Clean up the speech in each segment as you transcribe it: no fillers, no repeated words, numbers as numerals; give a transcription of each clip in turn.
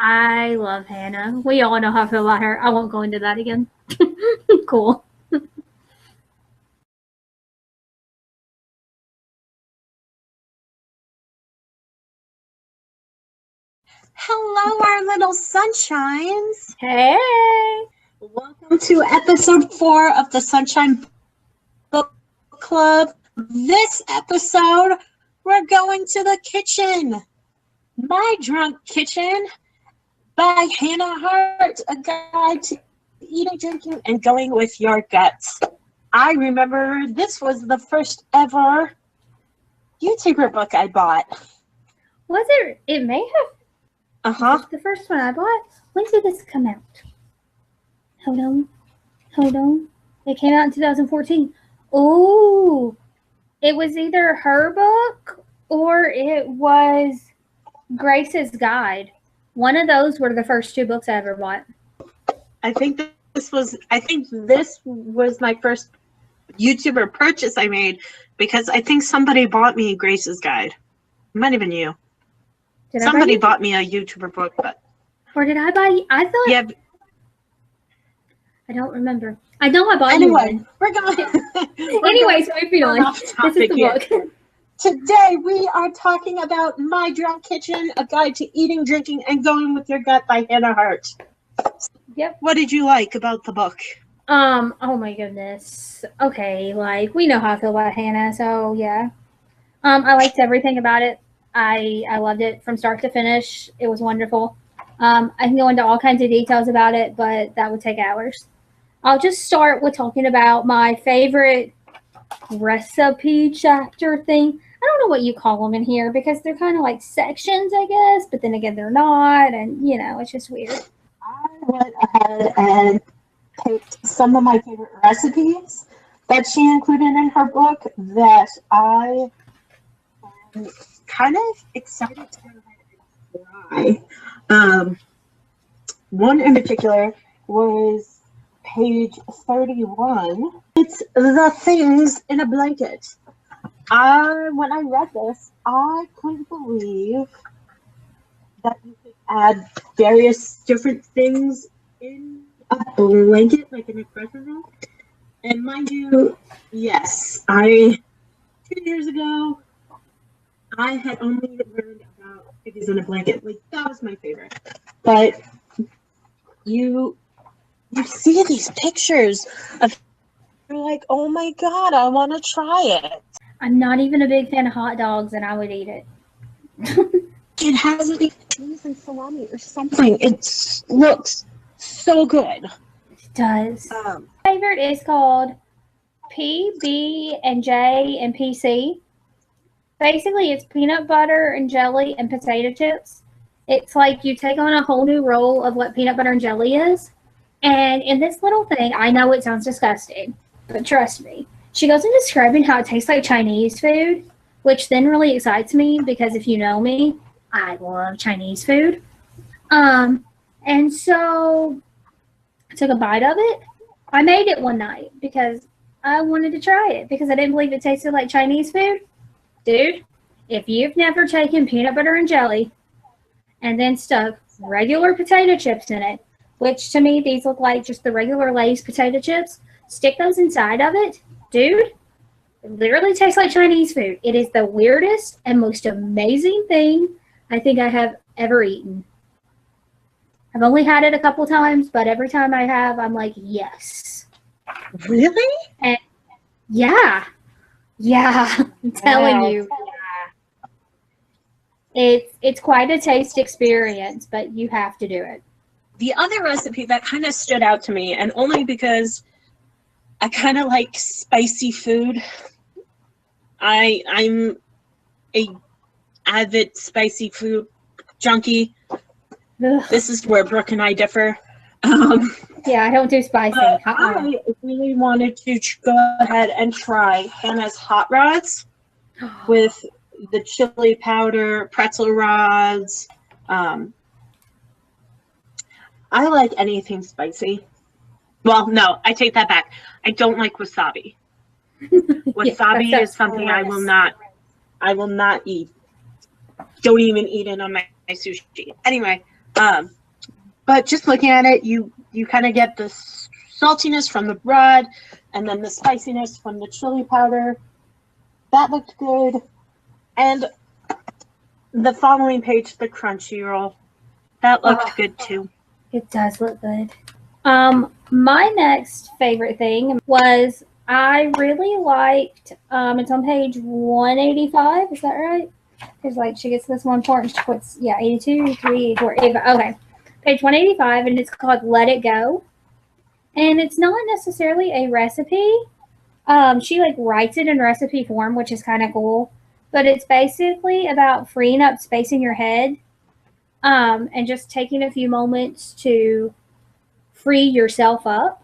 I love Hannah. We all know how I feel about her. I won't go into that again. Cool. Hello, our little sunshines. Hey. Welcome to episode 4 of the Sunshine Book Club. This episode, we're going to the kitchen. My Drunk Kitchen by Hannah Hart, a guide to eating, drinking, and going with your guts. I remember this was the first ever YouTuber book I bought. Was it? It may have. The first one I bought. When did this come out? Hold on. It came out in 2014. Oh, it was either her book or it was Grace's Guide. One of those were the first 2 books I ever bought. I think this was my first YouTuber purchase I made, because I think somebody bought me Grace's Guide. It might have been you. Somebody bought me a YouTuber book, or did I buy you? I thought. Yeah. I don't remember. I know I bought you one. We're going. Anyways, moving on. This is the book. Today we are talking about My Drunk Kitchen, a guide to eating, drinking, and going with your gut by Hannah Hart. Yep. What did you like about the book? Oh my goodness. Okay, like we know how I feel about Hannah, so yeah. I liked everything about it. I loved it from start to finish. It was wonderful. I can go into all kinds of details about it, but that would take hours. I'll just start with talking about my favorite recipe chapter thing. I don't know what you call them in here because they're kind of like sections, I guess, but then again, they're not, and it's just weird. I went ahead and picked some of my favorite recipes that she included in her book that I am kind of excited to go ahead and try. One in particular was page 31. It's the things in a blanket. When I read this, I couldn't believe that you could add various different things in a blanket, like an expression roll. And mind you, yes, 2 years ago, I had only learned about piggies in a blanket. Like, that was my favorite. But you see these pictures of, you're like, oh my god, I want to try it. I'm not even a big fan of hot dogs, and I would eat it. It has like cheese and salami or something. It looks so good. It does. My favorite is called PB and J and PC. Basically, it's peanut butter and jelly and potato chips. It's like you take on a whole new role of what peanut butter and jelly is. And in this little thing, I know it sounds disgusting, but trust me. She goes into describing how it tastes like Chinese food, which then really excites me because if you know me, I love Chinese food. And so I took a bite of it. I made it one night because I wanted to try it because I didn't believe it tasted like Chinese food. Dude, if you've never taken peanut butter and jelly and then stuck regular potato chips in it, which to me, these look like just the regular Lay's potato chips, stick those inside of it, dude, it literally tastes like Chinese food. It is the weirdest and most amazing thing I think I have ever eaten. I've only had it a couple times, but every time I have, I'm like, yes. Really? And yeah, I'm telling you. Yeah. It's quite a taste experience, but you have to do it. The other recipe that kind of stood out to me, and only because I kind of like spicy food. I'm a avid spicy food junkie. Ugh. This is where Brooke and I differ. Yeah, I don't do spicy. I really wanted to go ahead and try Hannah's hot rods with the chili powder, pretzel rods. I like anything spicy. Well, no, I take that back. I don't like wasabi. Wasabi is something I will not eat. Don't even eat it on my sushi. Anyway, But just looking at it, you kind of get the saltiness from the bread, and then the spiciness from the chili powder. That looked good. And the following page, the crunchy roll, that looked good too. It does look good. My next favorite thing was I really liked, it's on page 185, is that right? Because like she gets this one part and she puts, 82, 3, 84, 85. Okay. Page 185, and it's called Let It Go. And it's not necessarily a recipe. She like writes it in recipe form, which is kind of cool. But it's basically about freeing up space in your head, and just taking a few moments to free yourself up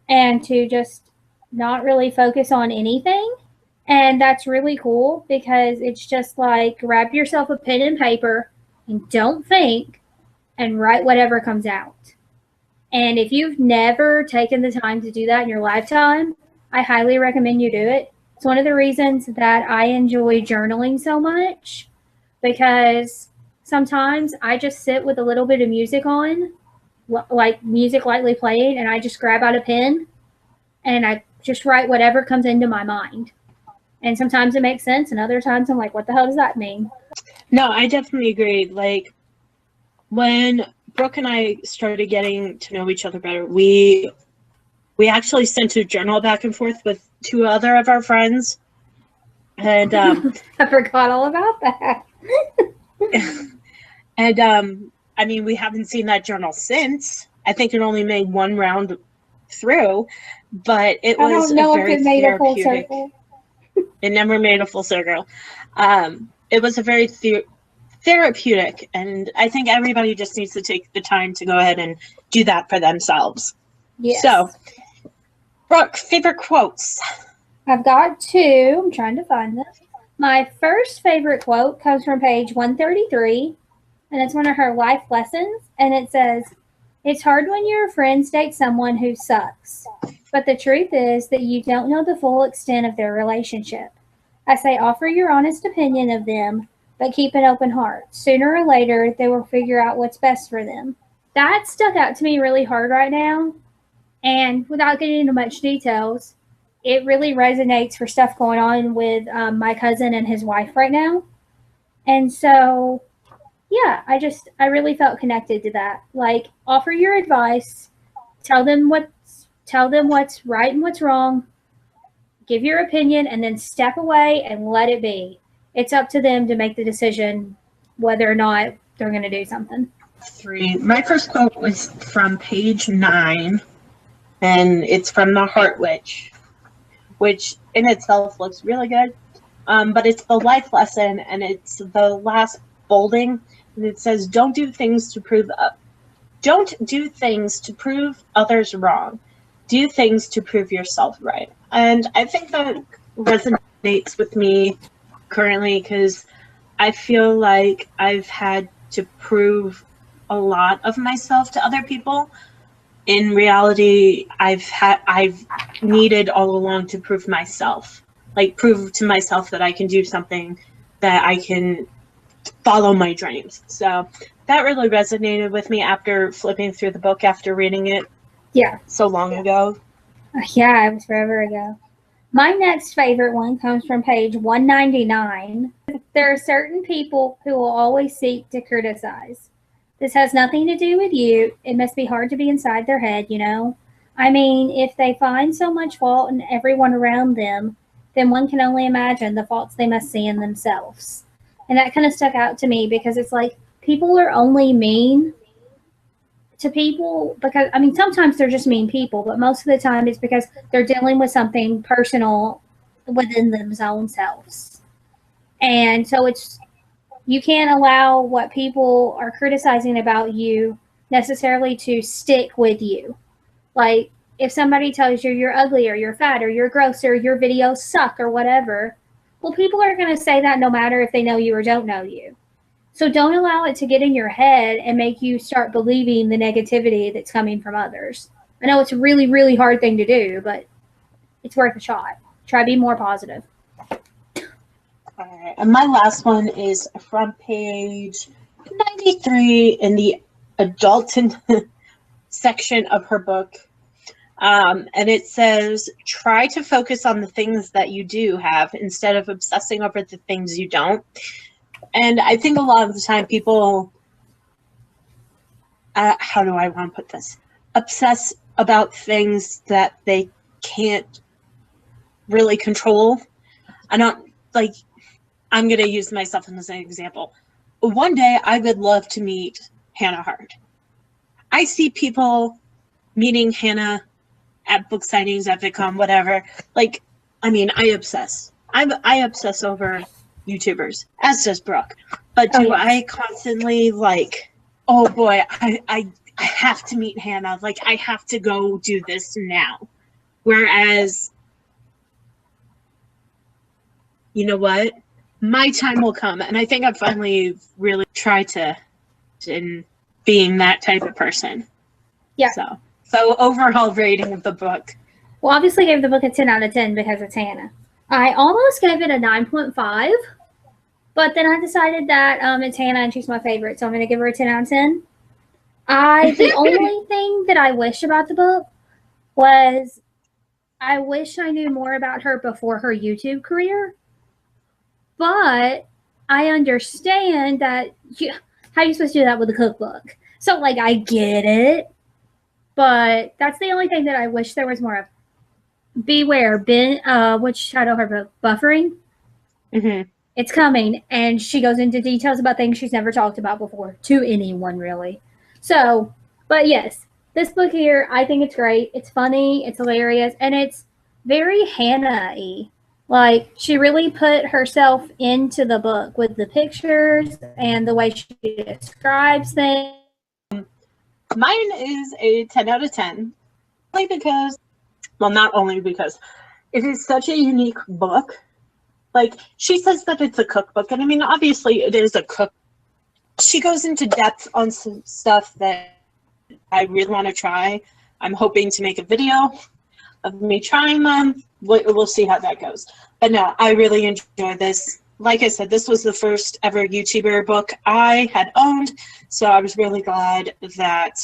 and to just not really focus on anything. And that's really cool because it's just like grab yourself a pen and paper and don't think and write whatever comes out. And if you've never taken the time to do that in your lifetime, I highly recommend you do it. It's one of the reasons that I enjoy journaling so much, because sometimes I just sit with a little bit of music on, like music lightly playing, and I just grab out a pen and I just write whatever comes into my mind. And sometimes it makes sense, and other times I'm like, what the hell does that mean? No, I definitely agree. Like, when Brooke and I started getting to know each other better, we actually sent a journal back and forth with 2 other of our friends. And I forgot all about that. And I mean, we haven't seen that journal since. I think it only made one round through, but it was I don't know a very if it made therapeutic. a full circle. It never made a full circle. It was a very therapeutic, and I think everybody just needs to take the time to go ahead and do that for themselves. Yes. So, Brooke, favorite quotes? I've got 2. I'm trying to find them. My first favorite quote comes from page 133, and it's one of her life lessons, and it says, "It's hard when your friends date someone who sucks, but the truth is that you don't know the full extent of their relationship. I say offer your honest opinion of them, but keep an open heart. Sooner or later, they will figure out what's best for them." That stuck out to me really hard right now, and without getting into much details, it really resonates for stuff going on with my cousin and his wife right now. And so, yeah, I really felt connected to that. Like, offer your advice, tell them what's right and what's wrong, give your opinion, and then step away and let it be. It's up to them to make the decision whether or not they're going to do something. 3. My first quote was from page 9, and it's from the Heart Witch, which in itself looks really good. But it's the life lesson, and it's the last bolding, and it says, don't do things to prove others wrong. Do things to prove yourself right. And I think that resonates with me currently, because I feel like I've had to prove a lot of myself to other people. In reality, I've needed all along to prove to myself that I can do something, that I can follow my dreams. So that really resonated with me after flipping through the book, after reading it so long ago. Yeah, it was forever ago. My next favorite one comes from page 199. There are certain people who will always seek to criticize. This has nothing to do with you. It must be hard to be inside their head, you know? I mean, if they find so much fault in everyone around them, then one can only imagine the faults they must see in themselves. And that kind of stuck out to me because it's like people are only mean to people because, I mean, sometimes they're just mean people, but most of the time it's because they're dealing with something personal within themselves. And so you can't allow what people are criticizing about you necessarily to stick with you. Like, if somebody tells you you're ugly or you're fat or you're gross or your videos suck or whatever, well, people are going to say that no matter if they know you or don't know you. So don't allow it to get in your head and make you start believing the negativity that's coming from others. I know it's a really, really hard thing to do, but it's worth a shot. Try to be more positive. All right, and my last one is from page 93 in the adult section of her book. And it says, try to focus on the things that you do have instead of obsessing over the things you don't. And I think a lot of the time people, how do I want to put this? Obsess about things that they can't really control. I'm going to use myself as an example. One day I would love to meet Hannah Hart. I see people meeting Hannah at book signings, at VidCon, whatever. Like, I mean, I obsess. I obsess over YouTubers, as does Brooke. But do I constantly like, oh boy, I have to meet Hannah. Like, I have to go do this now. Whereas, you know what? My time will come. And I think I've finally really tried to in being that type of person. Yeah. So overall rating of the book. Well, obviously gave the book a 10 out of 10 because it's Hannah. I almost gave it a 9.5, but then I decided that it's Hannah and she's my favorite, so I'm going to give her a 10 out of 10. The only thing that I wish about the book was I wish I knew more about her before her YouTube career, but I understand that how are you supposed to do that with a cookbook? So, like, I get it. But that's the only thing that I wish there was more of. Beware, which title her book? Buffering? Mm-hmm. It's coming, and she goes into details about things she's never talked about before, to anyone, really. So, but yes, this book here, I think it's great. It's funny, it's hilarious, and it's very Hannah-y. Like, she really put herself into the book with the pictures and the way she describes things. Mine is a 10 out of 10. Not only because it is such a unique book. Like, she says that it's a cookbook, and I mean, obviously it is a cook. She goes into depth on some stuff that I really want to try. I'm hoping to make a video of me trying them. We'll see how that goes. But no, I really enjoy this. Like I said, this was the first ever YouTuber book I had owned, so I was really glad that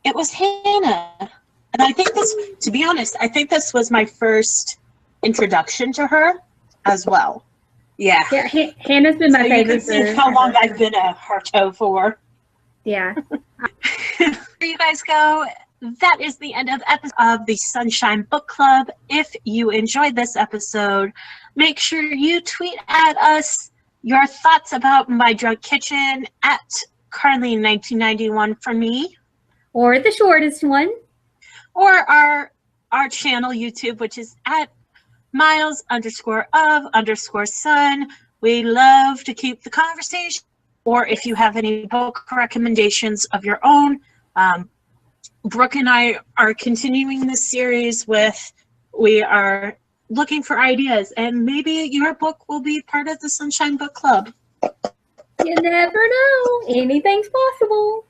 it was Hannah. And I think this, to be honest, I think this was my first introduction to her as well. Yeah. Yeah, Hannah's been my favorite. You can see how long I've been a Harto for. Yeah. There you guys go. That is the end of the Sunshine Book Club. If you enjoyed this episode, make sure you tweet at us your thoughts about My Drug Kitchen at Carleen1991 for me. Or the shortest one. Or our channel YouTube, which is at Miles_of_sun. We love to keep the conversation. Or if you have any book recommendations of your own, Brooke and I are continuing this series we are looking for ideas, and maybe your book will be part of the Sunshine Book Club. You never know. Anything's possible.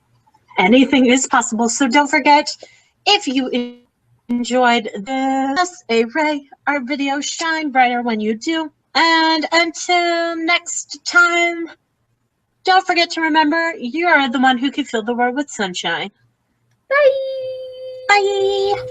Anything is possible. So don't forget, if you enjoyed this, our video shine brighter when you do. And until next time, don't forget to remember, you're the one who can fill the world with sunshine. Bye. Bye.